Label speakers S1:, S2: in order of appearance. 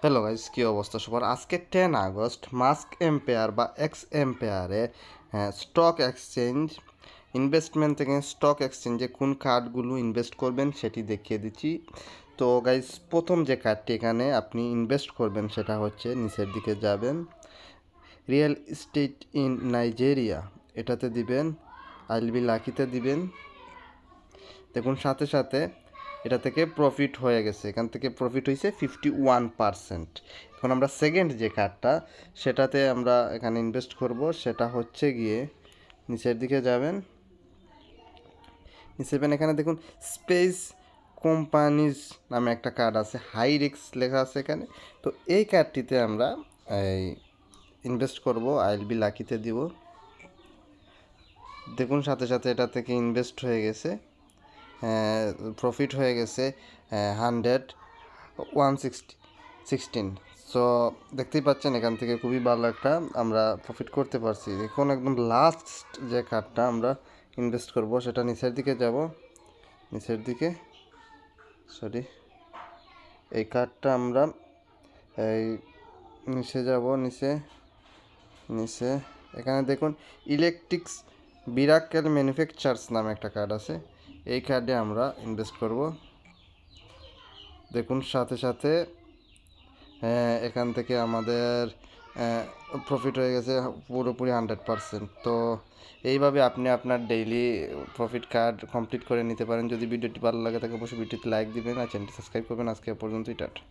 S1: Hello guys, কী অবস্থা সবার? আজকে 10 আগস্ট মাস্ক এম্পেয়ার বা এক্স এম্পেয়ারে স্টক এক্সচেঞ্জ ইনভেস্টমেন্ট থেকে স্টক এক্সচেঞ্জে কোন কার্ডগুলো ইনভেস্ট করবেন সেটি দেখিয়ে দিচ্ছি। তো গাইস, প্রথম যে কার্ডটি এখানে আপনি ইনভেস্ট করবেন সেটা হচ্ছে, নিচের দিকে যাবেন, রিয়েল এস্টেট ইন নাইজেরিয়া, এটাতে দিবেন। আইল বি লাকিতে দিবেন। দেখুন সাথে সাথে এটা থেকে প্রফিট হয়ে গেছে, এখান থেকে প্রফিট হয়েছে 51%। এখন আমরা সেকেন্ড যে কার্ডটা সেটাতে আমরা এখানে ইনভেস্ট করব, সেটা হচ্ছে গিয়ে নিচের দিকে যাবেন, নিচে এখানে দেখুন স্পেস কোম্পানিজ নামে একটা কার্ড আছে, হাই রিস্ক লেখা আছে এখানে। তো এই কার্ডটিতে আমরা এই ইনভেস্ট করব, আইল বি লাকিতে দিব। দেখুন সাথে সাথে এটা থেকে ইনভেস্ট হয়ে গেছে, প্রফিট হয়ে গেছে 116। সো দেখতেই পাচ্ছেন এখান থেকে খুবই ভালো একটা আমরা প্রফিট করতে পারছি। এখন একদম লাস্ট যে কার্ডটা আমরা ইনভেস্ট করব সেটা নিচের দিকে যাব, নিচের দিকে এই কার্ডটা আমরা এই নিচে যাব, নিচে নিচে এখানে দেখুন ইলেকট্রিক্স বিরাকেল ম্যানুফ্যাকচার্স নামে একটা কার্ড আছে, এই কার্ডে আমরা ইনভেস্ট করব। দেখুন সাথে সাথে এখান থেকে আমাদের প্রফিট হয়ে গেছে পুরোপুরি 100%। তো এইভাবে আপনি আপনার ডেইলি প্রফিট কার্ড কমপ্লিট করে নিতে পারেন। যদি ভিডিওটি ভালো লাগে থাকে অবশ্যই ভিডিওতে লাইক দিবেন আর চ্যানেলটি সাবস্ক্রাইব করবেন। আজকে পর্যন্তই, টাটা।